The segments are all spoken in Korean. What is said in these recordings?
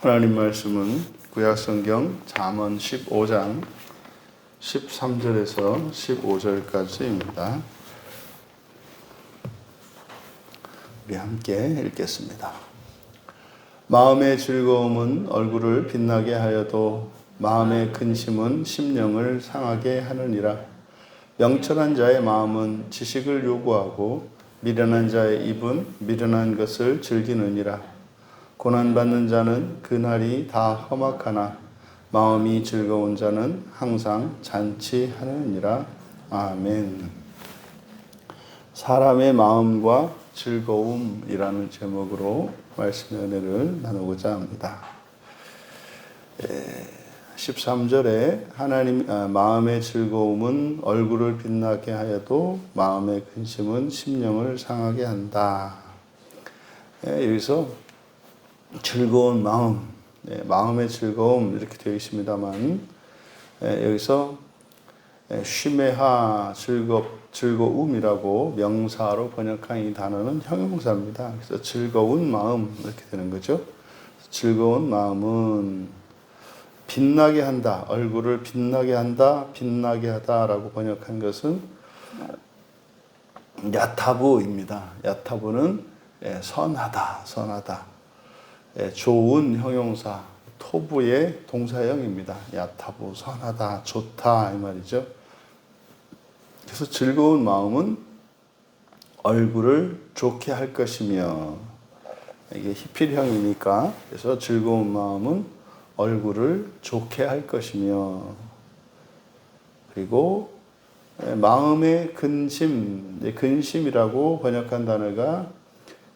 하나님 말씀은 구약성경 잠언 15장 13절에서 15절까지입니다. 우리 함께 읽겠습니다. 마음의 즐거움은 얼굴을 빛나게 하여도 마음의 근심은 심령을 상하게 하느니라. 명철한 자의 마음은 지식을 요구하고 미련한 자의 입은 미련한 것을 즐기느니라. 고난받는 자는 그날이 다 험악하나 마음이 즐거운 자는 항상 잔치하느니라. 아멘. 사람의 마음과 즐거움이라는 제목으로 말씀의 은혜를 나누고자 합니다. 13절에 하나님 마음의 즐거움은 얼굴을 빛나게 하여도 마음의 근심은 심령을 상하게 한다. 여기서 즐거운 마음, 마음의 즐거움 이렇게 되어 있습니다만 여기서 쉬메하 즐거움이라고 명사로 번역한 이 단어는 형용사입니다. 그래서 즐거운 마음 이렇게 되는 거죠. 즐거운 마음은 빛나게 한다, 얼굴을 빛나게 한다, 빛나게 하다라고 번역한 것은 야타부입니다. 야타부는 선하다, 선하다. 좋은 형용사, 토부의 동사형입니다. 야타부, 선하다, 좋다 이 말이죠. 그래서 즐거운 마음은 얼굴을 좋게 할 것이며, 이게 히필형이니까 그래서 즐거운 마음은 얼굴을 좋게 할 것이며, 그리고 마음의 근심, 근심이라고 번역한 단어가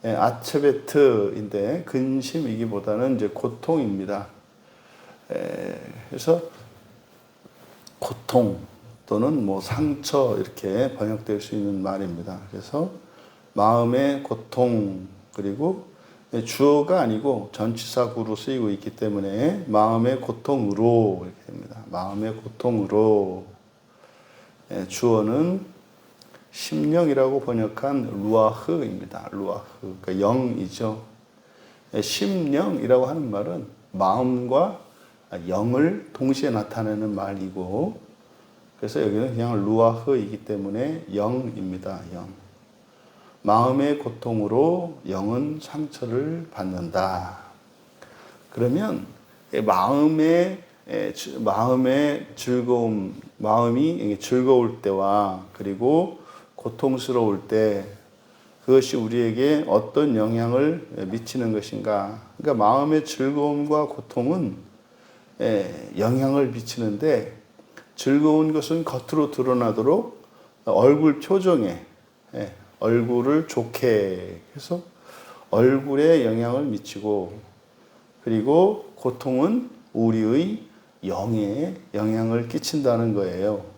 아체베트인데 근심이기보다는 이제 고통입니다. 그래서 고통 또는 뭐 상처 이렇게 번역될 수 있는 말입니다. 그래서 마음의 고통, 그리고 주어가 아니고 전치사구로 쓰이고 있기 때문에 마음의 고통으로 이렇게 됩니다. 마음의 고통으로. 주어는 심령이라고 번역한 루아흐입니다. 루아흐, 그러니까 영이죠. 심령이라고 하는 말은 마음과 영을 동시에 나타내는 말이고, 그래서 여기는 그냥 루아흐이기 때문에 영입니다. 영. 마음의 고통으로 영은 상처를 받는다. 그러면 마음의 즐거움, 마음이 즐거울 때와 그리고 고통스러울 때 그것이 우리에게 어떤 영향을 미치는 것인가. 그러니까 마음의 즐거움과 고통은 영향을 미치는데, 즐거운 것은 겉으로 드러나도록 얼굴 표정에, 얼굴을 좋게 해서 얼굴에 영향을 미치고, 그리고 고통은 우리의 영에 영향을 끼친다는 거예요.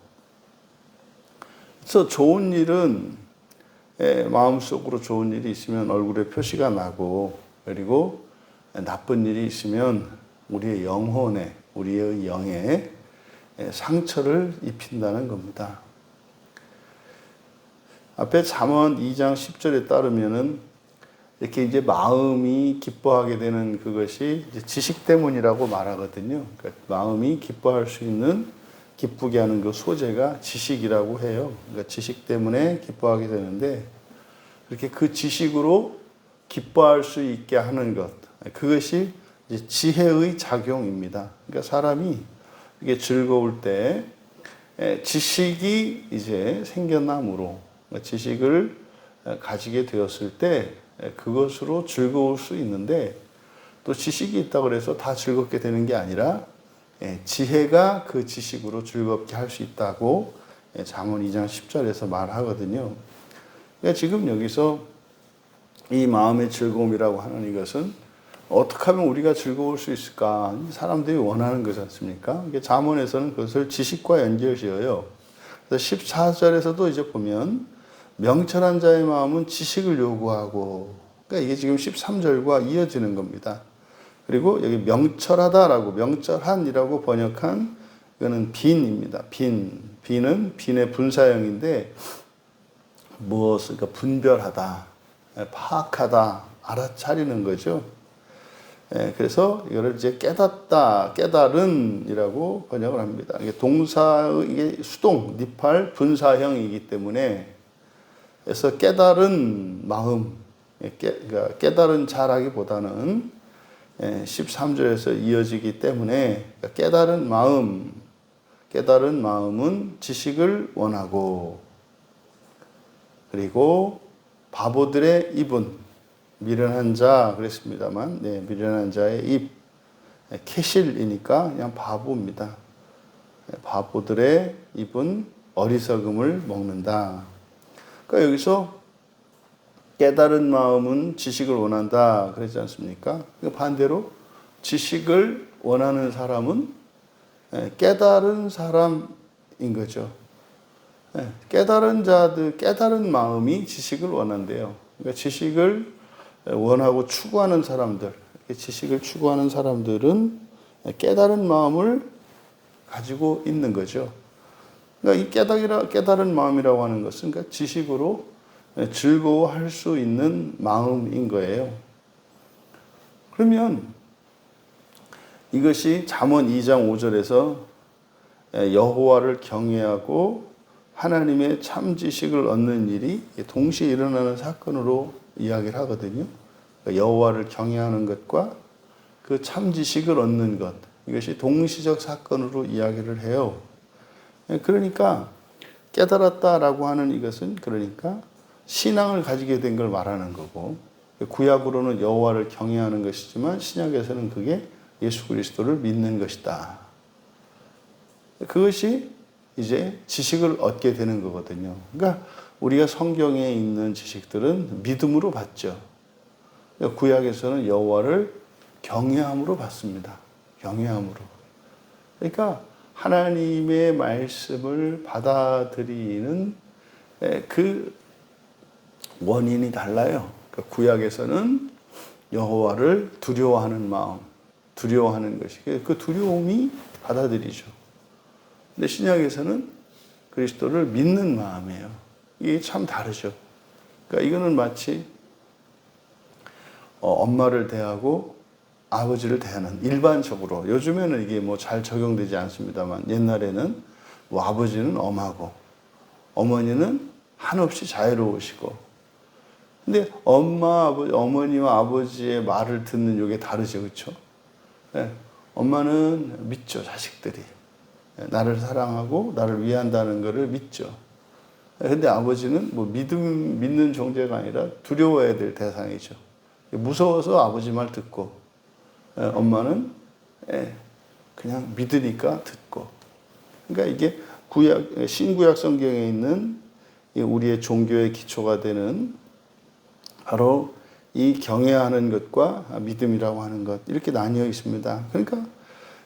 그래서 좋은 일은 마음속으로 좋은 일이 있으면 얼굴에 표시가 나고, 그리고 나쁜 일이 있으면 우리의 영혼에, 우리의 영에 상처를 입힌다는 겁니다. 앞에 잠언 2장 10절에 따르면은 이렇게 이제 마음이 기뻐하게 되는 그것이 이제 지식 때문이라고 말하거든요. 그러니까 마음이 기뻐할 수 있는, 기쁘게 하는 그 소재가 지식이라고 해요. 그러니까 지식 때문에 기뻐하게 되는데, 이렇게 그 지식으로 기뻐할 수 있게 하는 것, 그것이 이제 지혜의 작용입니다. 그러니까 사람이 이게 즐거울 때 지식이 이제 생겨남으로, 지식을 가지게 되었을 때 그것으로 즐거울 수 있는데, 또 지식이 있다고 해서 다 즐겁게 되는 게 아니라 지혜가 그 지식으로 즐겁게 할 수 있다고 잠언 2장 10절에서 말하거든요. 그러니까 지금 여기서 이 마음의 즐거움이라고 하는 이것은 어떻게 하면 우리가 즐거울 수 있을까? 사람들이 원하는 거지 않습니까? 잠언에서는 그것을 지식과 연결지어요. 그래서 14절에서도 이제 보면 명철한 자의 마음은 지식을 요구하고, 그러니까 이게 지금 13절과 이어지는 겁니다. 그리고 여기 명철하다라고, 명철한이라고 번역한 이거는 빈입니다. 빈은 빈의 분사형인데 무엇을, 그러니까 분별하다, 파악하다, 알아차리는 거죠. 그래서 이거를 이제 깨닫다, 깨달은이라고 번역을 합니다. 이게 동사의 이게 수동, 니팔, 분사형이기 때문에 그래서 깨달은 마음, 그러니까 깨달은 자라기보다는 13절에서 이어지기 때문에 깨달은 마음은 지식을 원하고 그리고 바보들의 입은 미련한 자 그랬습니다만 미련한 자의 입 캐실이니까 그냥 바보입니다. 바보들의 입은 어리석음을 먹는다. 그러니까 여기서 깨달은 마음은 지식을 원한다 그러지 않습니까? 반대로 지식을 원하는 사람은 깨달은 사람인 거죠. 깨달은 자들, 깨달은 마음이 지식을 원한대요. 그러니까 지식을 원하고 추구하는 사람들, 지식을 추구하는 사람들은 깨달은 마음을 가지고 있는 거죠. 그러니까 이 깨달은 마음이라고 하는 것은 그러니까 지식으로 즐거워할 수 있는 마음인 거예요. 그러면 이것이 잠언 2장 5절에서 여호와를 경외하고 하나님의 참 지식을 얻는 일이 동시에 일어나는 사건으로 이야기를 하거든요. 여호와를 경외하는 것과 그 참 지식을 얻는 것, 이것이 동시적 사건으로 이야기를 해요. 그러니까 깨달았다라고 하는 이것은 그러니까 신앙을 가지게 된 걸 말하는 거고, 구약으로는 여호와를 경외하는 것이지만 신약에서는 그게 예수 그리스도를 믿는 것이다. 그것이 이제 지식을 얻게 되는 거거든요. 그러니까 우리가 성경에 있는 지식들은 믿음으로 받죠. 구약에서는 여호와를 경외함으로 받습니다. 경외함으로. 그러니까 하나님의 말씀을 받아들이는 그 원인이 달라요. 그러니까 구약에서는 여호와를 두려워하는 마음, 두려워하는 것이 그 두려움이 받아들이죠. 근데 신약에서는 그리스도를 믿는 마음이에요. 이게 참 다르죠. 그러니까 이거는 마치 엄마를 대하고 아버지를 대하는 일반적으로 요즘에는 이게 뭐 잘 적용되지 않습니다만 옛날에는 뭐 아버지는 엄하고 어머니는 한없이 자유로우시고 근데 어머니와 아버지의 말을 듣는 이게 다르죠, 그렇죠? 네, 엄마는 믿죠, 자식들이 나를 사랑하고 나를 위한다는 것을 믿죠. 근데 아버지는 뭐 믿는 존재가 아니라 두려워해야 될 대상이죠. 무서워서 아버지 말 듣고, 엄마는 그냥 믿으니까 듣고. 그러니까 이게 신구약 성경에 있는 우리의 종교의 기초가 되는 바로 이 경외하는 것과 믿음이라고 하는 것, 이렇게 나뉘어 있습니다. 그러니까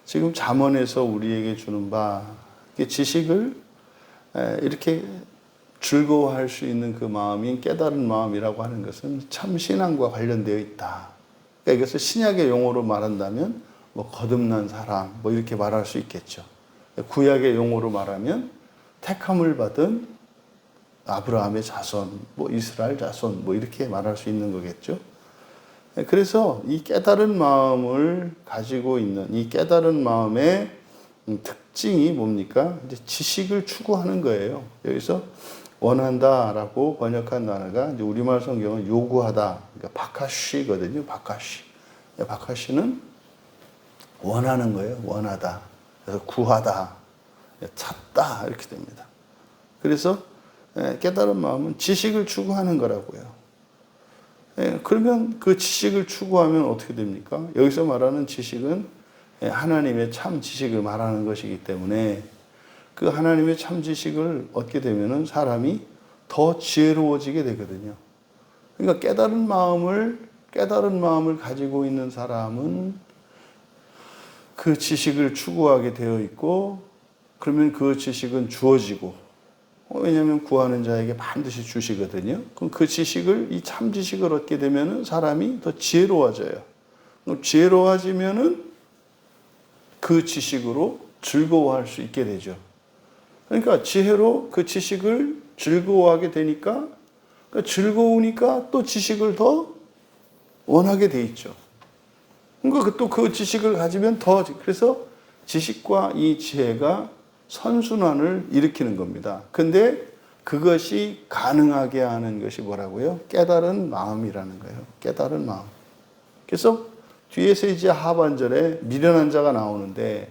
지금 잠언에서 우리에게 주는 바, 지식을 이렇게 즐거워할 수 있는 그 마음이 깨달은 마음이라고 하는 것은 참 신앙과 관련되어 있다. 그러니까 이것을 신약의 용어로 말한다면 뭐 거듭난 사람 뭐 이렇게 말할 수 있겠죠. 구약의 용어로 말하면 택함을 받은 아브라함의 자손, 뭐 이스라엘 자손 뭐 이렇게 말할 수 있는 거겠죠. 그래서 이 깨달은 마음을 가지고 있는 이 깨달은 마음의 특징이 뭡니까? 이제 지식을 추구하는 거예요. 여기서 원한다라고 번역한 단어가 이제 우리말 성경은 요구하다, 그러니까 바카시거든요. 바카시는 원하는 거예요. 원하다. 그래서 구하다, 찾다 이렇게 됩니다. 그래서 깨달은 마음은 지식을 추구하는 거라고요. 그러면 그 지식을 추구하면 어떻게 됩니까? 여기서 말하는 지식은 하나님의 참 지식을 말하는 것이기 때문에 그 하나님의 참 지식을 얻게 되면은 사람이 더 지혜로워지게 되거든요. 그러니까 깨달은 마음을 가지고 있는 사람은 그 지식을 추구하게 되어 있고, 그러면 그 지식은 주어지고, 왜냐하면 구하는 자에게 반드시 주시거든요. 그럼 그 지식을, 이 참 지식을 얻게 되면은 사람이 더 지혜로워져요. 지혜로워지면은 그 지식으로 즐거워할 수 있게 되죠. 그러니까 지혜로 그 지식을 즐거워하게 되니까, 그러니까 즐거우니까 또 지식을 더 원하게 돼 있죠. 그러니까 또 그 지식을 가지면 더, 그래서 지식과 이 지혜가 선순환을 일으키는 겁니다. 근데 그것이 가능하게 하는 것이 뭐라고요? 깨달은 마음이라는 거예요. 깨달은 마음. 그래서 뒤에서 이제 하반절에 미련한 자가 나오는데,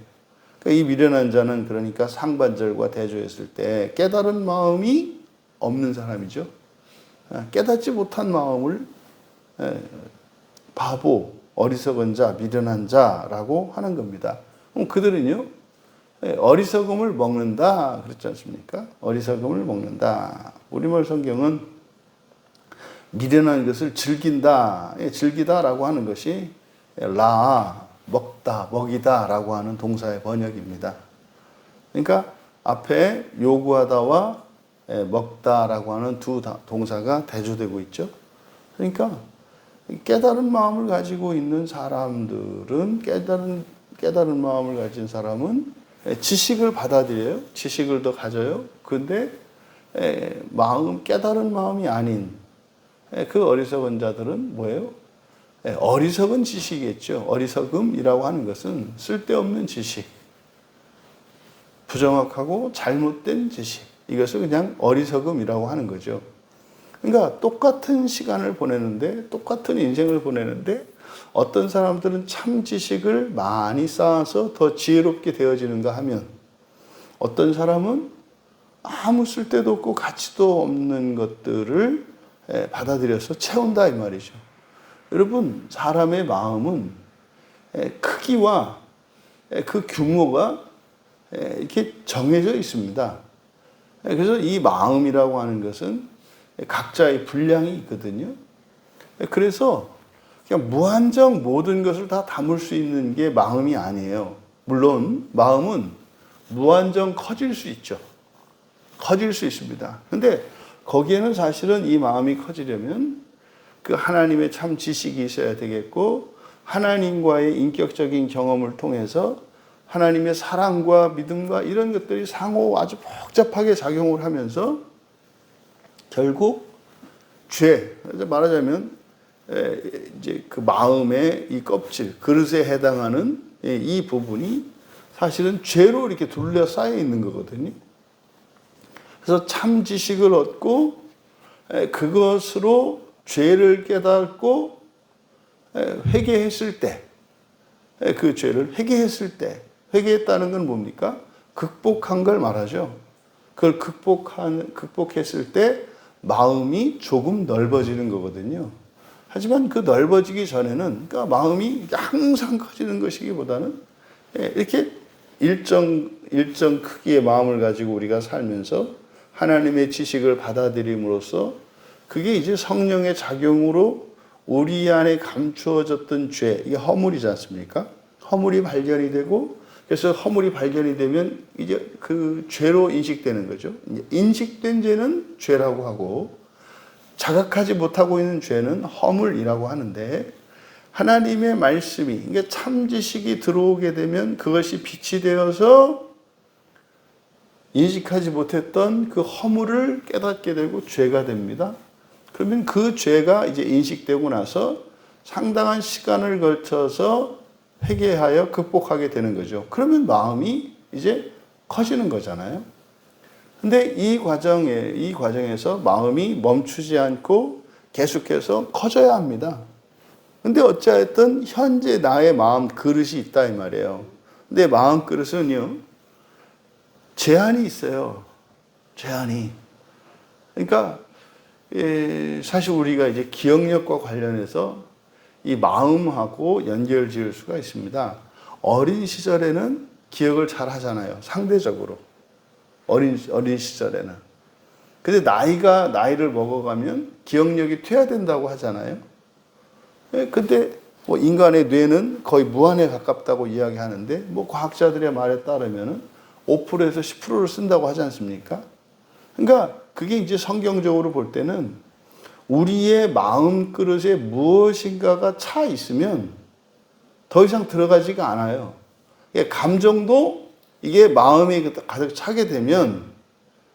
이 미련한 자는 그러니까 상반절과 대조했을 때 깨달은 마음이 없는 사람이죠. 깨닫지 못한 마음을 바보, 어리석은 자, 미련한 자라고 하는 겁니다. 그럼 그들은요, 어리석음을 먹는다 그랬지 않습니까? 어리석음을 먹는다. 우리말 성경은 미련한 것을 즐긴다, 즐기다라고 하는 것이 먹다, 먹이다라고 하는 동사의 번역입니다. 그러니까 앞에 요구하다와 먹다라고 하는 두 동사가 대조되고 있죠. 그러니까 깨달은 마음을 가지고 있는 사람들은, 깨달은 마음을 가진 사람은 지식을 받아들여요. 지식을 더 가져요. 근데 깨달은 마음이 아닌 그 어리석은 자들은 뭐예요? 어리석은 지식이겠죠. 어리석음이라고 하는 것은 쓸데없는 지식, 부정확하고 잘못된 지식, 이것을 그냥 어리석음이라고 하는 거죠. 그러니까 똑같은 시간을 보내는데, 똑같은 인생을 보내는데 어떤 사람들은 참 지식을 많이 쌓아서 더 지혜롭게 되어지는가 하면, 어떤 사람은 아무 쓸데도 없고 가치도 없는 것들을 받아들여서 채운다 이 말이죠. 여러분, 사람의 마음은 크기와 그 규모가 이렇게 정해져 있습니다. 그래서 이 마음이라고 하는 것은 각자의 분량이 있거든요. 그래서 그냥 무한정 모든 것을 다 담을 수 있는 게 마음이 아니에요. 물론 마음은 무한정 커질 수 있죠. 커질 수 있습니다. 근데 거기에는 사실은 이 마음이 커지려면 그 하나님의 참 지식이 있어야 되겠고, 하나님과의 인격적인 경험을 통해서 하나님의 사랑과 믿음과 이런 것들이 상호 아주 복잡하게 작용을 하면서 결국 죄, 말하자면 이제 그 마음의 이 껍질, 그릇에 해당하는 이 부분이 사실은 죄로 이렇게 둘러싸여 있는 거거든요. 그래서 참 지식을 얻고 그것으로 죄를 깨닫고 회개했을 때, 그 죄를 회개했을 때, 회개했다는 건 뭡니까? 극복한 걸 말하죠. 그걸 극복했을 때 마음이 조금 넓어지는 거거든요. 하지만 그 넓어지기 전에는, 그러니까 마음이 항상 커지는 것이기보다는 이렇게 일정 크기의 마음을 가지고 우리가 살면서 하나님의 지식을 받아들임으로써 그게 이제 성령의 작용으로 우리 안에 감추어졌던 죄, 이게 허물이지 않습니까? 허물이 발견이 되고, 그래서 허물이 발견이 되면 이제 그 죄로 인식되는 거죠. 인식된 죄는 죄라고 하고, 자각하지 못하고 있는 죄는 허물이라고 하는데, 하나님의 말씀이, 그러니까 참 지식이 들어오게 되면 그것이 빛이 되어서 인식하지 못했던 그 허물을 깨닫게 되고 죄가 됩니다. 그러면 그 죄가 이제 인식되고 나서 상당한 시간을 걸쳐서 회개하여 극복하게 되는 거죠. 그러면 마음이 이제 커지는 거잖아요. 근데 이 과정에서 마음이 멈추지 않고 계속해서 커져야 합니다. 근데 어찌하였든 현재 나의 마음 그릇이 있다 이 말이에요. 근데 마음 그릇은요, 제한이 있어요. 제한이. 그러니까 사실 우리가 이제 기억력과 관련해서 이 마음하고 연결 지을 수가 있습니다. 어린 시절에는 기억을 잘 하잖아요. 상대적으로. 어린 시절에는. 근데 나이를 먹어가면 기억력이 퇴화된다고 하잖아요. 근데 뭐 인간의 뇌는 거의 무한에 가깝다고 이야기하는데, 뭐 과학자들의 말에 따르면은 5%에서 10%를 쓴다고 하지 않습니까? 그러니까 그게 이제 성경적으로 볼 때는 우리의 마음 그릇에 무엇인가가 차 있으면 더 이상 들어가지가 않아요. 감정도 이게 마음에 가득 차게 되면,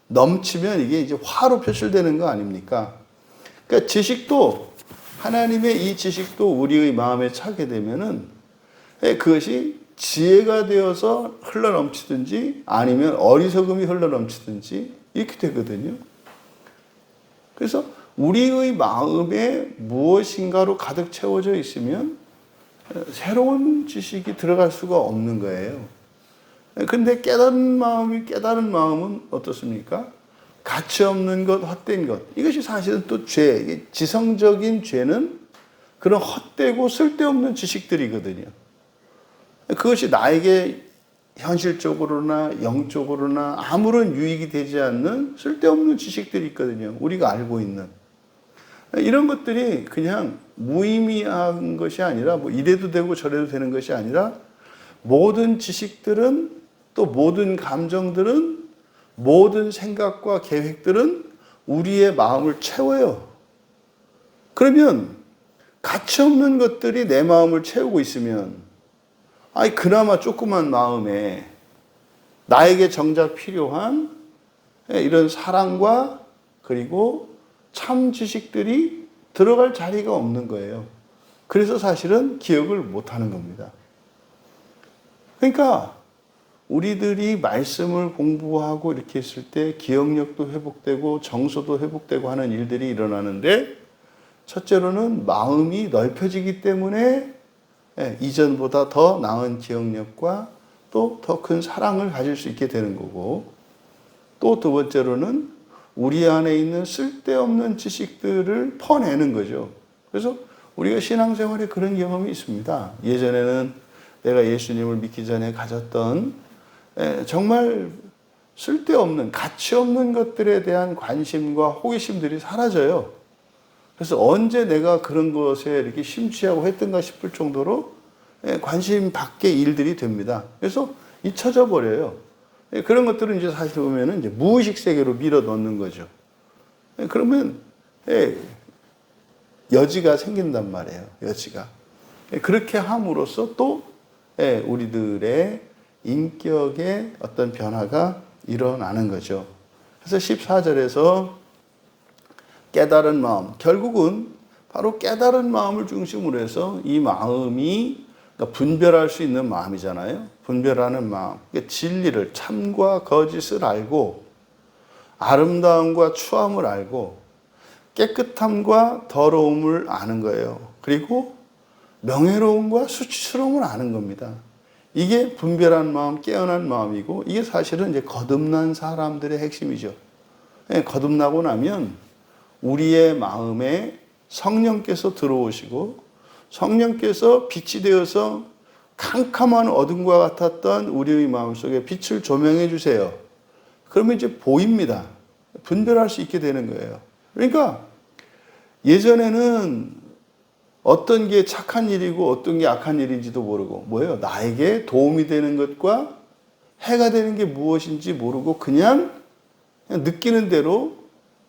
넘치면 이게 이제 화로 표출되는 거 아닙니까? 그러니까 지식도, 하나님의 이 지식도 우리의 마음에 차게 되면은 그것이 지혜가 되어서 흘러넘치든지 아니면 어리석음이 흘러넘치든지 이렇게 되거든요. 그래서 우리의 마음에 무엇인가로 가득 채워져 있으면 새로운 지식이 들어갈 수가 없는 거예요. 근데 깨달은 마음은 어떻습니까? 가치 없는 것, 헛된 것. 이것이 사실은 또 죄, 지성적인 죄는 그런 헛되고 쓸데없는 지식들이거든요. 그것이 나에게 현실적으로나 영적으로나 아무런 유익이 되지 않는 쓸데없는 지식들이 있거든요. 우리가 알고 있는. 이런 것들이 그냥 무의미한 것이 아니라 뭐 이래도 되고 저래도 되는 것이 아니라 모든 지식들은 또 모든 감정들은 모든 생각과 계획들은 우리의 마음을 채워요. 그러면 가치 없는 것들이 내 마음을 채우고 있으면 그나마 조그만 마음에 나에게 정작 필요한 이런 사랑과 그리고 참 지식들이 들어갈 자리가 없는 거예요. 그래서 사실은 기억을 못하는 겁니다. 그러니까 우리들이 말씀을 공부하고 이렇게 했을 때 기억력도 회복되고 정서도 회복되고 하는 일들이 일어나는데 첫째로는 마음이 넓혀지기 때문에 이전보다 더 나은 기억력과 또 더 큰 사랑을 가질 수 있게 되는 거고, 또 두 번째로는 우리 안에 있는 쓸데없는 지식들을 퍼내는 거죠. 그래서 우리가 신앙생활에 그런 경험이 있습니다. 예전에는 내가 예수님을 믿기 전에 가졌던 정말 쓸데없는 가치 없는 것들에 대한 관심과 호기심들이 사라져요. 그래서 언제 내가 그런 것에 이렇게 심취하고 했던가 싶을 정도로 관심 밖의 일들이 됩니다. 그래서 잊혀져 버려요. 그런 것들은 이제 사실 보면은 이제 무의식 세계로 밀어 넣는 거죠. 그러면 여지가 생긴단 말이에요. 여지가. 그렇게 함으로써 또 우리들의 인격의 어떤 변화가 일어나는 거죠. 그래서 14절에서 깨달은 마음, 결국은 바로 깨달은 마음을 중심으로 해서 이 마음이 그러니까 분별할 수 있는 마음이잖아요. 분별하는 마음, 그러니까 진리를, 참과 거짓을 알고 아름다움과 추함을 알고 깨끗함과 더러움을 아는 거예요. 그리고 명예로움과 수치스러움을 아는 겁니다. 이게 분별한 마음, 깨어난 마음이고 이게 사실은 이제 거듭난 사람들의 핵심이죠. 거듭나고 나면 우리의 마음에 성령께서 들어오시고 성령께서 빛이 되어서 캄캄한 어둠과 같았던 우리의 마음속에 빛을 조명해 주세요. 그러면 이제 보입니다. 분별할 수 있게 되는 거예요. 그러니까 예전에는 어떤 게 착한 일이고 어떤 게 악한 일인지도 모르고 뭐예요? 나에게 도움이 되는 것과 해가 되는 게 무엇인지 모르고 그냥 느끼는 대로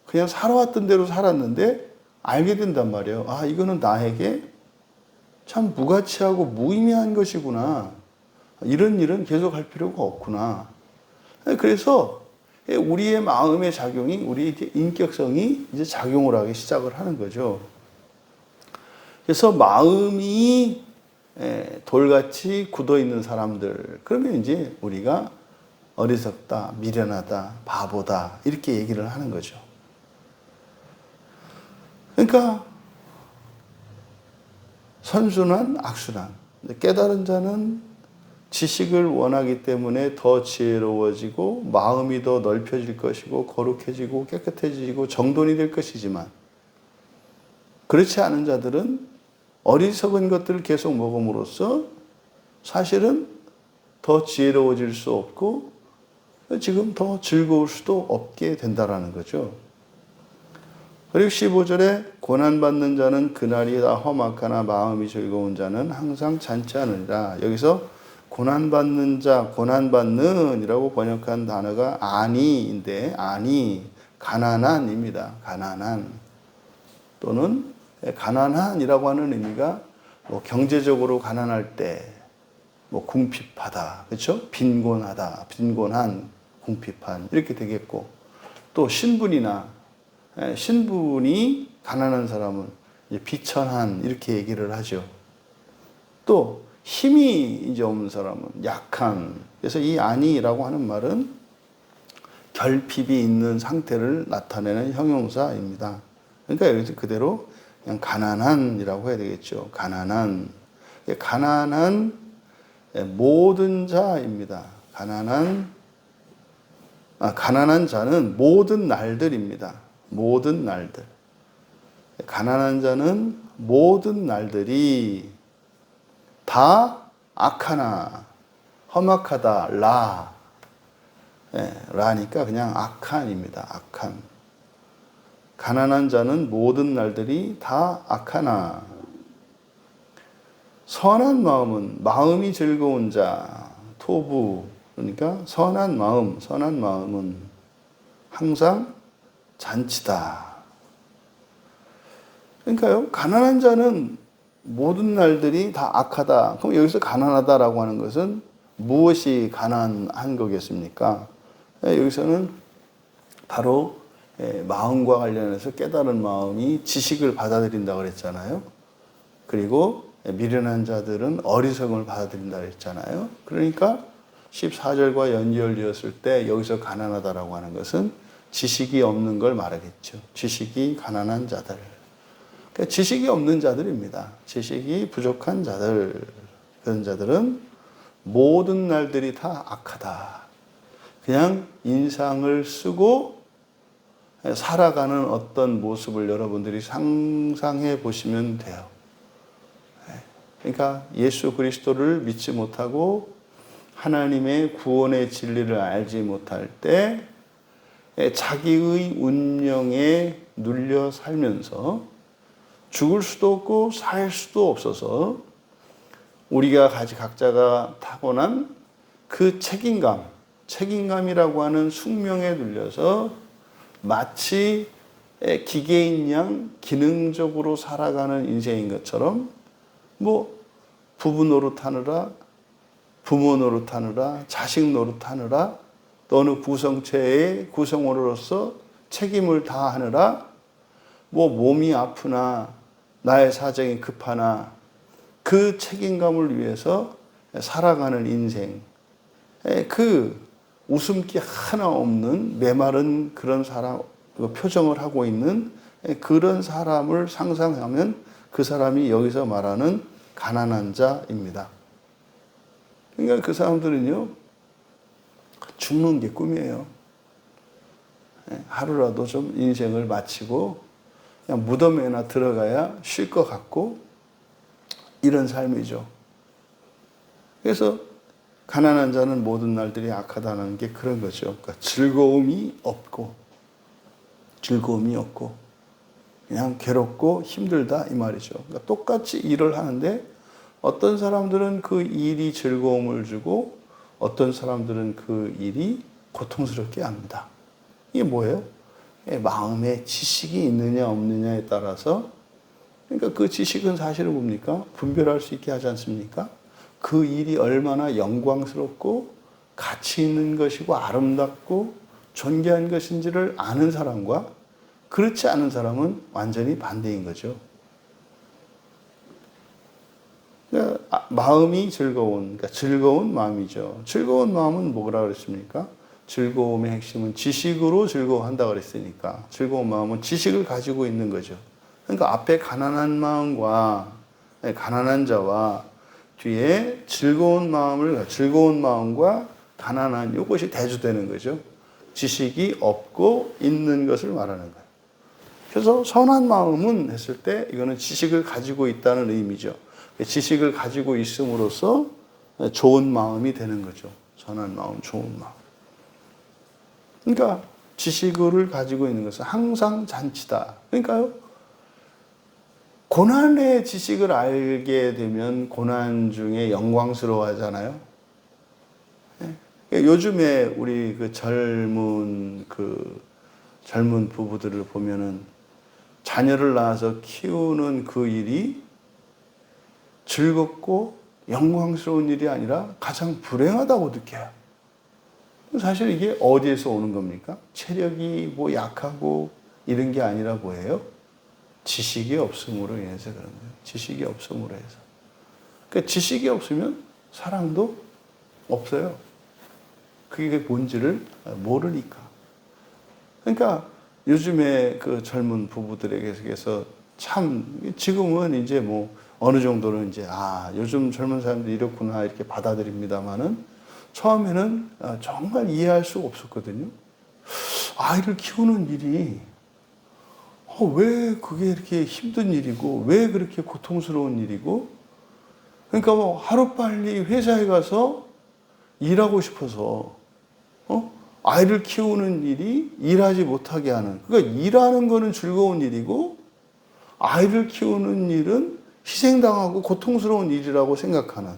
그냥 살아왔던 대로 살았는데 알게 된단 말이에요. 이거는 나에게 참 무가치하고 무의미한 것이구나. 이런 일은 계속 할 필요가 없구나. 그래서 우리의 마음의 작용이, 우리 인격성이 이제 작용을 하기 시작을 하는 거죠. 그래서 마음이 돌같이 굳어 있는 사람들, 그러면 이제 우리가 어리석다, 미련하다, 바보다, 이렇게 얘기를 하는 거죠. 그러니까 선순환, 악순환. 깨달은 자는 지식을 원하기 때문에 더 지혜로워지고 마음이 더 넓혀질 것이고 거룩해지고 깨끗해지고 정돈이 될 것이지만 그렇지 않은 자들은 어리석은 것들을 계속 먹음으로써 사실은 더 지혜로워질 수 없고 지금 더 즐거울 수도 없게 된다라는 거죠. 그리고 15절에 고난받는 자는 그날이 다 험악하나 마음이 즐거운 자는 항상 잔치하느니라. 여기서 고난받는 자, 고난받는이라고 번역한 단어가 아니인데 아니, 가난한입니다. 가난한 또는 가난한이라고 하는 의미가 뭐 경제적으로 가난할 때 뭐 궁핍하다, 그렇죠? 빈곤하다, 빈곤한, 궁핍한 이렇게 되겠고 또 신분이 가난한 사람은 비천한 이렇게 얘기를 하죠. 또 힘이 이제 없는 사람은 약한. 그래서 이 아니라고 하는 말은 결핍이 있는 상태를 나타내는 형용사입니다. 그러니까 여기서 그대로 그냥 가난한이라고 해야 되겠죠. 가난한. 가난한 모든 자입니다. 가난한 자는 모든 날들입니다. 모든 날들. 가난한 자는 모든 날들이 다 악하나, 험악하다, 라니까 그냥 악한입니다. 악한. 가난한 자는 모든 날들이 다 악하나, 선한 마음은 마음이 즐거운 자, 토부. 그러니까 선한 마음은 항상 잔치다. 그러니까요, 가난한 자는 모든 날들이 다 악하다. 그럼 여기서 가난하다라고 하는 것은 무엇이 가난한 거겠습니까? 여기서는 바로 마음과 관련해서 깨달은 마음이 지식을 받아들인다고 그랬잖아요. 그리고 미련한 자들은 어리석음을 받아들인다고 그랬잖아요. 그러니까 14절과 연결되었을 때 여기서 가난하다라고 하는 것은 지식이 없는 걸 말하겠죠. 지식이 가난한 자들. 그러니까 지식이 없는 자들입니다. 지식이 부족한 자들. 그런 자들은 모든 날들이 다 악하다. 그냥 인상을 쓰고 살아가는 어떤 모습을 여러분들이 상상해 보시면 돼요. 그러니까 예수 그리스도를 믿지 못하고 하나님의 구원의 진리를 알지 못할 때 자기의 운명에 눌려 살면서 죽을 수도 없고 살 수도 없어서 우리가 각자가 타고난 그 책임감이라고 하는 숙명에 눌려서 마치 기계인 양 기능적으로 살아가는 인생인 것처럼 부부 노릇하느라, 부모 노릇하느라, 자식 노릇하느라, 또 어느 구성체의 구성원으로서 책임을 다하느라 몸이 아프나 나의 사정이 급하나 그 책임감을 위해서 살아가는 인생. 그 웃음기 하나 없는 메마른 그런 사람, 표정을 하고 있는 그런 사람을 상상하면 그 사람이 여기서 말하는 가난한 자입니다. 그러니까 그 사람들은요, 죽는 게 꿈이에요. 하루라도 좀 인생을 마치고 그냥 무덤에나 들어가야 쉴 것 같고 이런 삶이죠. 그래서 가난한 자는 모든 날들이 악하다는 게 그런 거죠. 그러니까 즐거움이 없고 그냥 괴롭고 힘들다 이 말이죠. 그러니까 똑같이 일을 하는데 어떤 사람들은 그 일이 즐거움을 주고 어떤 사람들은 그 일이 고통스럽게 합니다. 이게 뭐예요? 마음에 지식이 있느냐 없느냐에 따라서, 그러니까 그 지식은 사실은 뭡니까? 분별할 수 있게 하지 않습니까? 그 일이 얼마나 영광스럽고 가치 있는 것이고 아름답고 존귀한 것인지를 아는 사람과 그렇지 않은 사람은 완전히 반대인 거죠. 그러니까 마음이 그러니까 즐거운 마음이죠. 즐거운 마음은 뭐라 그랬습니까? 즐거움의 핵심은 지식으로 즐거워한다고 그랬으니까 즐거운 마음은 지식을 가지고 있는 거죠. 그러니까 앞에 가난한 자와 뒤에 즐거운 마음과 가난한 이것이 대조되는 거죠. 지식이 없고 있는 것을 말하는 거예요. 그래서 선한 마음은 했을 때 이거는 지식을 가지고 있다는 의미죠. 지식을 가지고 있음으로써 좋은 마음이 되는 거죠. 선한 마음, 좋은 마음. 그러니까 지식을 가지고 있는 것은 항상 잔치다. 그러니까요, 고난의 지식을 알게 되면 고난 중에 영광스러워 하잖아요. 요즘에 우리 젊은 부부들을 보면은 자녀를 낳아서 키우는 그 일이 즐겁고 영광스러운 일이 아니라 가장 불행하다고 느껴요. 사실 이게 어디에서 오는 겁니까? 체력이 약하고 이런 게 아니라 뭐예요? 지식이 없음으로 인해서 그런 거예요. 지식이 없음으로 해서. 그러니까 지식이 없으면 사랑도 없어요. 그게 뭔지를 모르니까. 그러니까 요즘에 그 젊은 부부들에게서 참 지금은 이제 뭐 어느 정도는 이제 요즘 젊은 사람들이 이렇구나 이렇게 받아들입니다만은 처음에는 정말 이해할 수가 없었거든요. 아이를 키우는 일이 왜 그게 이렇게 힘든 일이고 왜 그렇게 고통스러운 일이고 그러니까 뭐 하루빨리 회사에 가서 일하고 싶어서 아이를 키우는 일이 일하지 못하게 하는 그러니까 일하는 거는 즐거운 일이고 아이를 키우는 일은 희생당하고 고통스러운 일이라고 생각하는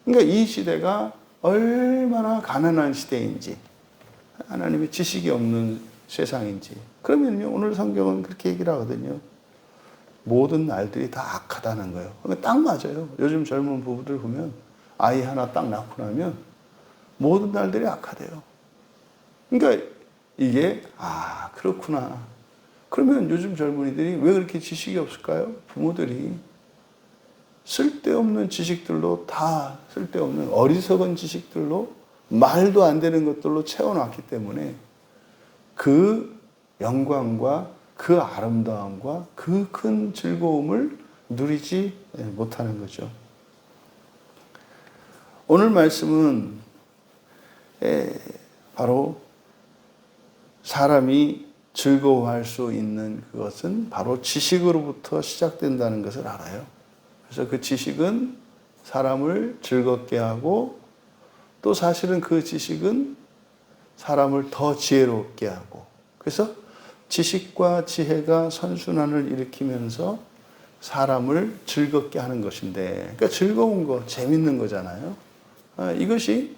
그러니까 이 시대가 얼마나 가난한 시대인지 하나님의 지식이 없는 세상인지 그러면요 오늘 성경은 그렇게 얘기를 하거든요. 모든 날들이 다 악하다는 거예요. 그러니까 딱 맞아요. 요즘 젊은 부부들 보면 아이 하나 딱 낳고 나면 모든 날들이 악하대요. 그러니까 이게 그렇구나. 그러면 요즘 젊은이들이 왜 그렇게 지식이 없을까요? 부모들이 쓸데없는 지식들로 다 쓸데없는 어리석은 지식들로 말도 안 되는 것들로 채워놨기 때문에 그 영광과 그 아름다움과 그 큰 즐거움을 누리지 못하는 거죠. 오늘 말씀은 바로 사람이 즐거워할 수 있는 그것은 바로 지식으로부터 시작된다는 것을 알아요. 그래서 그 지식은 사람을 즐겁게 하고 또 사실은 그 지식은 사람을 더 지혜롭게 하고 그래서 지식과 지혜가 선순환을 일으키면서 사람을 즐겁게 하는 것인데 그러니까 즐거운 거, 재밌는 거잖아요. 이것이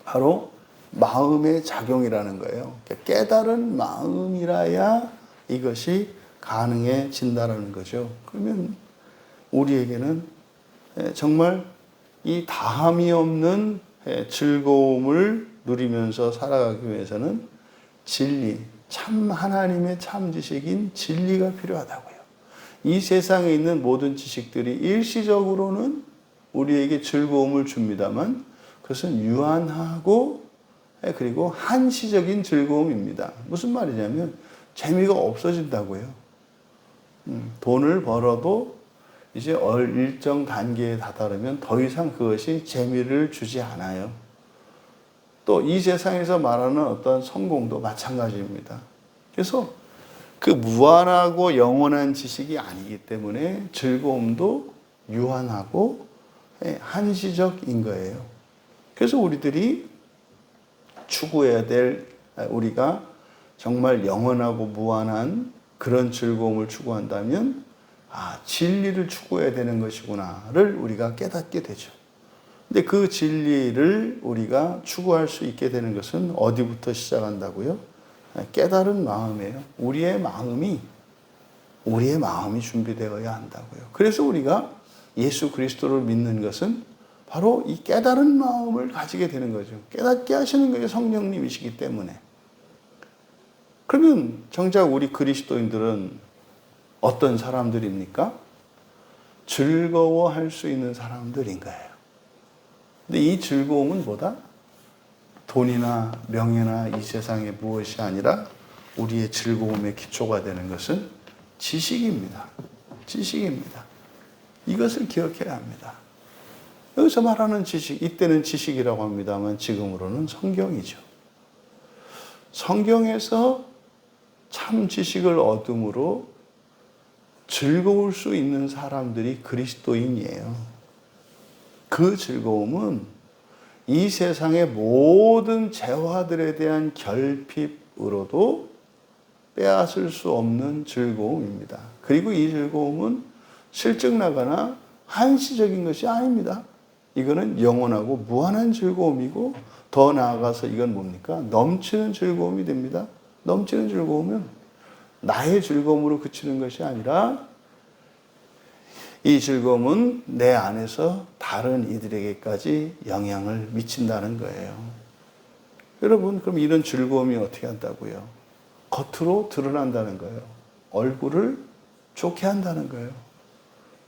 바로 마음의 작용이라는 거예요. 그러니까 깨달은 마음이라야 이것이 가능해진다는 거죠. 그러면 우리에게는 정말 이 다함이 없는 즐거움을 누리면서 살아가기 위해서는 진리, 참 하나님의 참 지식인 진리가 필요하다고요. 이 세상에 있는 모든 지식들이 일시적으로는 우리에게 즐거움을 줍니다만 그것은 유한하고 그리고 한시적인 즐거움입니다. 무슨 말이냐면 재미가 없어진다고요. 돈을 벌어도 이제 일정 단계에 다다르면 더 이상 그것이 재미를 주지 않아요. 또 이 세상에서 말하는 어떤 성공도 마찬가지입니다. 그래서 그 무한하고 영원한 지식이 아니기 때문에 즐거움도 유한하고 한시적인 거예요. 그래서 우리들이 추구해야 될 우리가 정말 영원하고 무한한 그런 즐거움을 추구한다면 진리를 추구해야 되는 것이구나를 우리가 깨닫게 되죠. 근데 그 진리를 우리가 추구할 수 있게 되는 것은 어디부터 시작한다고요? 깨달은 마음이에요. 우리의 마음이 준비되어야 한다고요. 그래서 우리가 예수 그리스도를 믿는 것은 바로 이 깨달은 마음을 가지게 되는 거죠. 깨닫게 하시는 것이 성령님이시기 때문에. 그러면 정작 우리 그리스도인들은 어떤 사람들입니까? 즐거워할 수 있는 사람들인 거예요. 근데 이 즐거움은 뭐다? 돈이나 명예나 이 세상의 무엇이 아니라 우리의 즐거움의 기초가 되는 것은 지식입니다. 지식입니다. 이것을 기억해야 합니다. 여기서 말하는 지식, 이때는 지식이라고 합니다만 지금으로는 성경이죠. 성경에서 참 지식을 얻음으로 즐거울 수 있는 사람들이 그리스도인이에요. 그 즐거움은 이 세상의 모든 재화들에 대한 결핍으로도 빼앗을 수 없는 즐거움입니다. 그리고 이 즐거움은 실증나거나 한시적인 것이 아닙니다. 이거는 영원하고 무한한 즐거움이고 더 나아가서 이건 뭡니까? 넘치는 즐거움이 됩니다. 넘치는 즐거움은 나의 즐거움으로 그치는 것이 아니라 이 즐거움은 내 안에서 다른 이들에게까지 영향을 미친다는 거예요. 여러분, 그럼 이런 즐거움이 어떻게 한다고요? 겉으로 드러난다는 거예요. 얼굴을 좋게 한다는 거예요.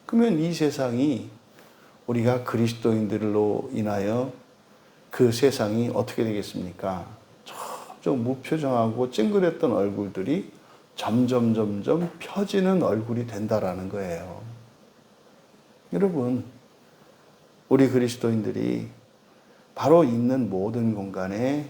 그러면 이 세상이 우리가 그리스도인들로 인하여 그 세상이 어떻게 되겠습니까? 점점 무표정하고 찡그렸던 얼굴들이 점점 펴지는 얼굴이 된다라는 거예요. 여러분, 우리 그리스도인들이 바로 있는 모든 공간에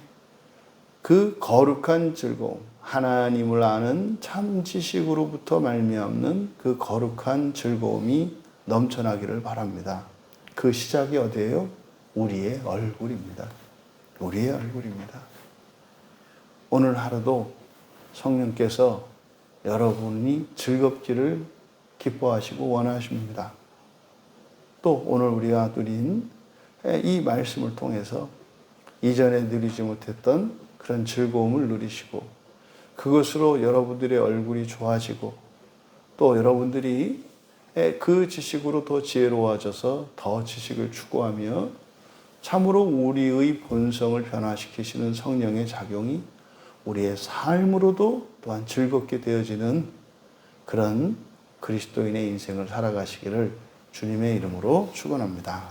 그 거룩한 즐거움, 하나님을 아는 참 지식으로부터 말미암는 그 거룩한 즐거움이 넘쳐나기를 바랍니다. 그 시작이 어디예요? 우리의 얼굴입니다. 우리의 얼굴입니다. 오늘 하루도 성령께서 여러분이 즐겁기를 기뻐하시고 원하십니다. 또 오늘 우리가 누린 이 말씀을 통해서 이전에 누리지 못했던 그런 즐거움을 누리시고 그것으로 여러분들의 얼굴이 좋아지고 또 여러분들이 그 지식으로 더 지혜로워져서 더 지식을 추구하며 참으로 우리의 본성을 변화시키시는 성령의 작용이 우리의 삶으로도 또한 즐겁게 되어지는 그런 그리스도인의 인생을 살아가시기를 주님의 이름으로 축원합니다.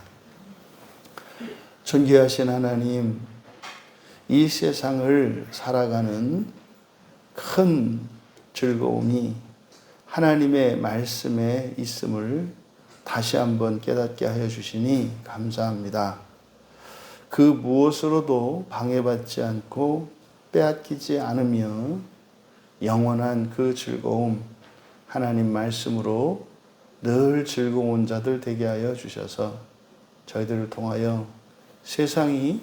존귀하신 하나님, 이 세상을 살아가는 큰 즐거움이 하나님의 말씀에 있음을 다시 한번 깨닫게 하여 주시니 감사합니다. 그 무엇으로도 방해받지 않고 빼앗기지 않으며 영원한 그 즐거움, 하나님 말씀으로 늘 즐거운 자들 되게 하여 주셔서 저희들을 통하여 세상이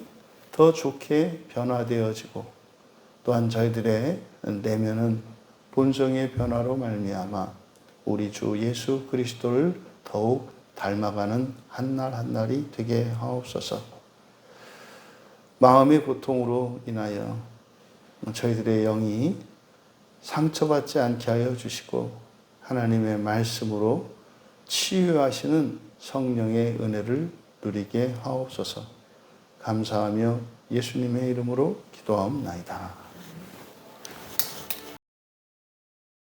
더 좋게 변화되어지고 또한 저희들의 내면은 본성의 변화로 말미암아 우리 주 예수 그리스도를 더욱 닮아가는 한날 한날이 되게 하옵소서. 마음의 고통으로 인하여 저희들의 영이 상처받지 않게 하여 주시고 하나님의 말씀으로 치유하시는 성령의 은혜를 누리게 하옵소서. 감사하며 예수님의 이름으로 기도하옵나이다.